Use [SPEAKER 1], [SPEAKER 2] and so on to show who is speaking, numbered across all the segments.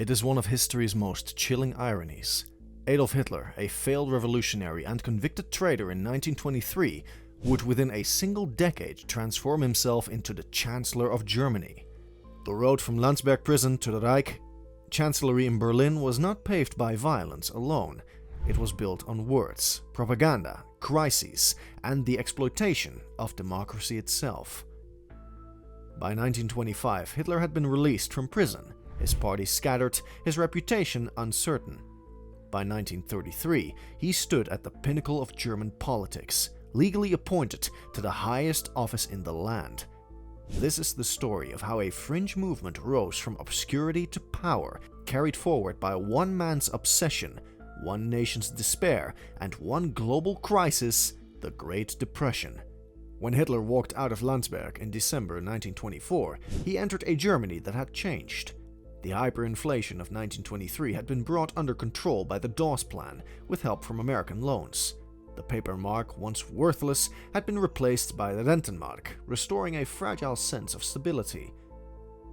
[SPEAKER 1] It is one of history's most chilling ironies. Adolf Hitler, a failed revolutionary and convicted traitor in 1923, would within a single decade transform himself into the Chancellor of Germany. The road from Landsberg prison to the Reich Chancellery in Berlin was not paved by violence alone. It was built on words, propaganda, crises, and the exploitation of democracy itself. By 1925, Hitler had been released from prison, his party scattered, his reputation uncertain. By 1933, he stood at the pinnacle of German politics, legally appointed to the highest office in the land. This is the story of how a fringe movement rose from obscurity to power, carried forward by one man's obsession, one nation's despair, and one global crisis, the Great Depression. When Hitler walked out of Landsberg in December 1924, he entered a Germany that had changed. The hyperinflation of 1923 had been brought under control by the Dawes Plan, with help from American loans. The paper mark, once worthless, had been replaced by the Rentenmark, restoring a fragile sense of stability.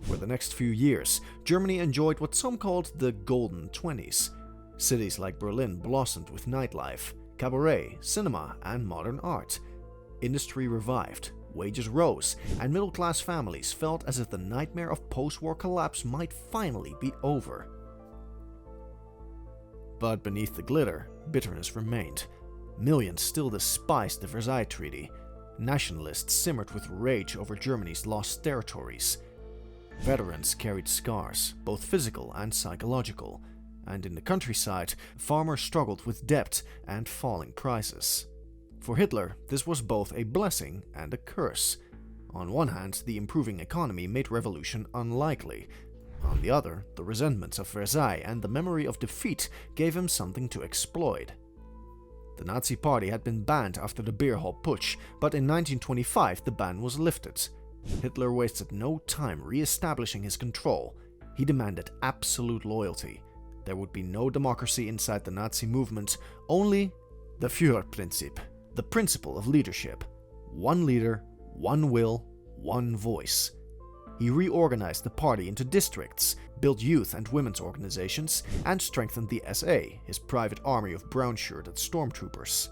[SPEAKER 1] For the next few years, Germany enjoyed what some called the Golden Twenties. Cities like Berlin blossomed with nightlife, cabaret, cinema, and modern art. Industry revived, wages rose, and middle-class families felt as if the nightmare of post-war collapse might finally be over. But beneath the glitter, bitterness remained. Millions still despised the Versailles Treaty. Nationalists simmered with rage over Germany's lost territories. Veterans carried scars, both physical and psychological, and in the countryside, farmers struggled with debt and falling prices. For Hitler, this was both a blessing and a curse. On one hand, the improving economy made revolution unlikely. On the other, the resentments of Versailles and the memory of defeat gave him something to exploit. The Nazi Party had been banned after the beer hall putsch, but in 1925 the ban was lifted. Hitler wasted no time re-establishing his control. He demanded absolute loyalty. There would be no democracy inside the Nazi movement, only the Führerprinzip, the principle of leadership. One leader, one will, one voice. He reorganized the party into districts, built youth and women's organizations, and strengthened the SA, his private army of brown-shirted stormtroopers.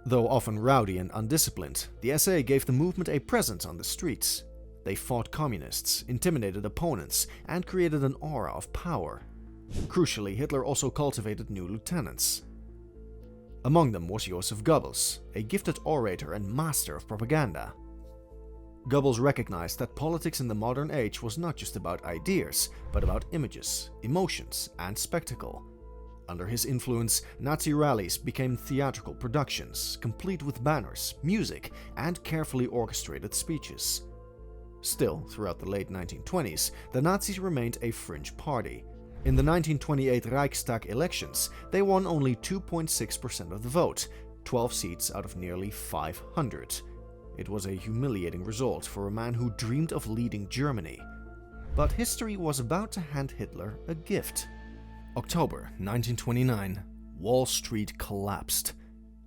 [SPEAKER 1] Though often rowdy and undisciplined, the SA gave the movement a presence on the streets. They fought communists, intimidated opponents, and created an aura of power. Crucially, Hitler also cultivated new lieutenants. Among them was Joseph Goebbels, a gifted orator and master of propaganda. Goebbels recognized that politics in the modern age was not just about ideas, but about images, emotions, and spectacle. Under his influence, Nazi rallies became theatrical productions, complete with banners, music, and carefully orchestrated speeches. Still, throughout the late 1920s, the Nazis remained a fringe party. In the 1928 Reichstag elections, they won only 2.6% of the vote, 12 seats out of nearly 500. It was a humiliating result for a man who dreamed of leading Germany. But history was about to hand Hitler a gift. October 1929, Wall Street collapsed.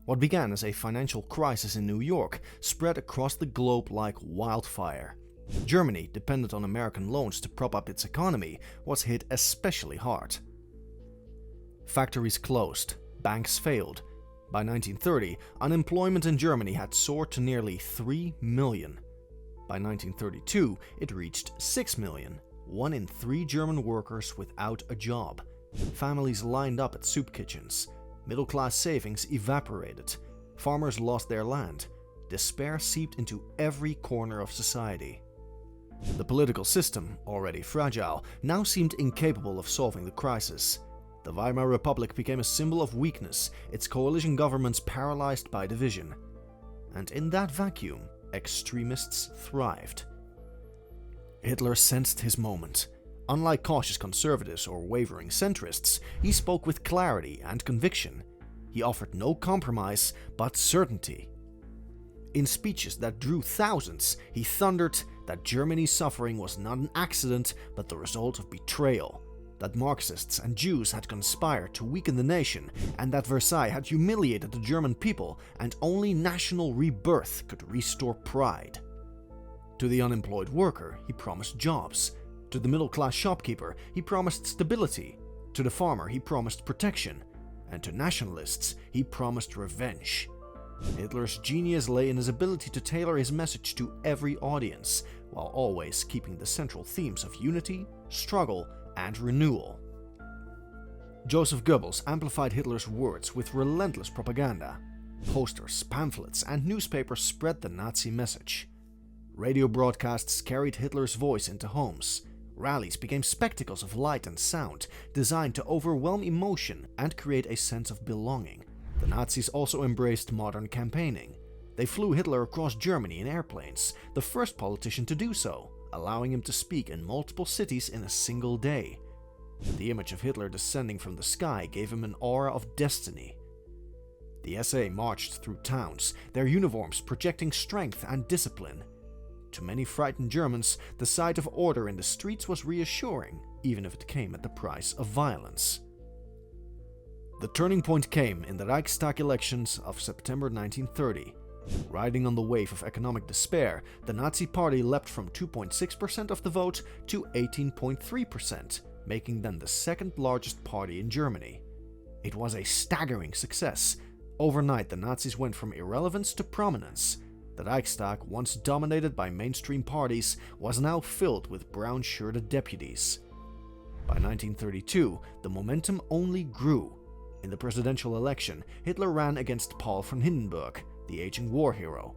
[SPEAKER 1] What began as a financial crisis in New York spread across the globe like wildfire. Germany, dependent on American loans to prop up its economy, was hit especially hard. Factories closed, banks failed. By 1930, unemployment in Germany had soared to nearly 3 million. By 1932, it reached 6 million, 1 in 3 German workers without a job. Families lined up at soup kitchens. Middle-class savings evaporated. Farmers lost their land. Despair seeped into every corner of society. The political system, already fragile, now seemed incapable of solving the crisis. The Weimar Republic became a symbol of weakness, its coalition governments paralyzed by division. And in that vacuum, extremists thrived. Hitler sensed his moment. Unlike cautious conservatives or wavering centrists, he spoke with clarity and conviction. He offered no compromise, but certainty. In speeches that drew thousands, he thundered that Germany's suffering was not an accident, but the result of betrayal. That Marxists and Jews had conspired to weaken the nation, and that Versailles had humiliated the German people, and only national rebirth could restore pride. To the unemployed worker, he promised jobs. To the middle-class shopkeeper, he promised stability. To the farmer, he promised protection. And to nationalists, he promised revenge. Hitler's genius lay in his ability to tailor his message to every audience, while always keeping the central themes of unity, struggle, and renewal. Joseph Goebbels amplified Hitler's words with relentless propaganda. Posters, pamphlets, and newspapers spread the Nazi message. Radio broadcasts carried Hitler's voice into homes. Rallies became spectacles of light and sound, designed to overwhelm emotion and create a sense of belonging. The Nazis also embraced modern campaigning. They flew Hitler across Germany in airplanes, the first politician to do so, allowing him to speak in multiple cities in a single day. The image of Hitler descending from the sky gave him an aura of destiny. The SA marched through towns, their uniforms projecting strength and discipline. To many frightened Germans, the sight of order in the streets was reassuring, even if it came at the price of violence. The turning point came in the Reichstag elections of September 1930. Riding on the wave of economic despair, the Nazi Party leapt from 2.6% of the vote to 18.3%, making them the second largest party in Germany. It was a staggering success. Overnight, the Nazis went from irrelevance to prominence. The Reichstag, once dominated by mainstream parties, was now filled with brown-shirted deputies. By 1932, the momentum only grew. In the presidential election, Hitler ran against Paul von Hindenburg, the aging war hero.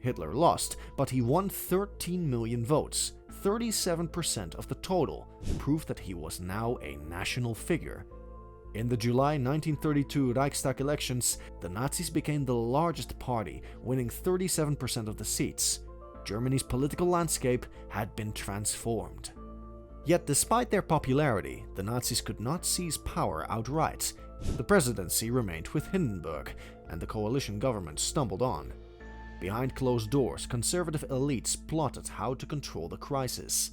[SPEAKER 1] Hitler lost, but he won 13 million votes, 37% of the total, proof that he was now a national figure. In the July 1932 Reichstag elections, the Nazis became the largest party, winning 37% of the seats. Germany's political landscape had been transformed. Yet despite their popularity, the Nazis could not seize power outright. The presidency remained with Hindenburg, and the coalition government stumbled on. Behind closed doors, conservative elites plotted how to control the crisis.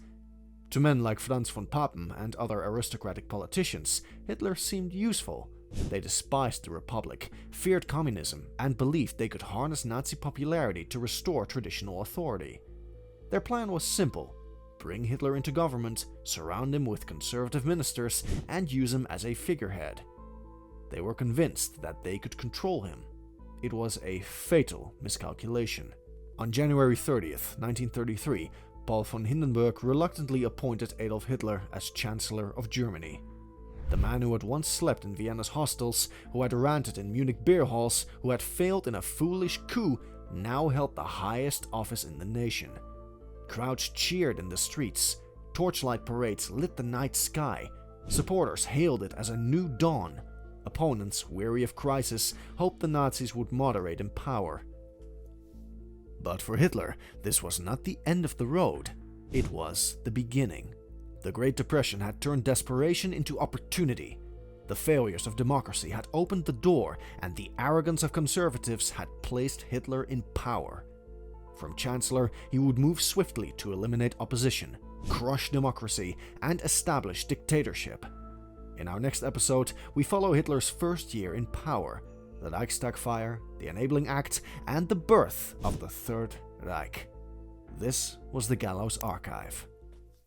[SPEAKER 1] To men like Franz von Papen and other aristocratic politicians, Hitler seemed useful. They despised the Republic, feared communism, and believed they could harness Nazi popularity to restore traditional authority. Their plan was simple: bring Hitler into government, surround him with conservative ministers, and use him as a figurehead. They were convinced that they could control him. It was a fatal miscalculation. On January 30th, 1933, Paul von Hindenburg reluctantly appointed Adolf Hitler as Chancellor of Germany. The man who had once slept in Vienna's hostels, who had ranted in Munich beer halls, who had failed in a foolish coup, now held the highest office in the nation. Crowds cheered in the streets. Torchlight parades lit the night sky. Supporters hailed it as a new dawn. Opponents, weary of crisis, hoped the Nazis would moderate in power. But for Hitler, this was not the end of the road. It was the beginning. The Great Depression had turned desperation into opportunity. The failures of democracy had opened the door, and the arrogance of conservatives had placed Hitler in power. From Chancellor, he would move swiftly to eliminate opposition, crush democracy, and establish dictatorship. In our next episode, we follow Hitler's first year in power, the Reichstag fire, the Enabling Act, and the birth of the Third Reich. This was the Gallows Archive.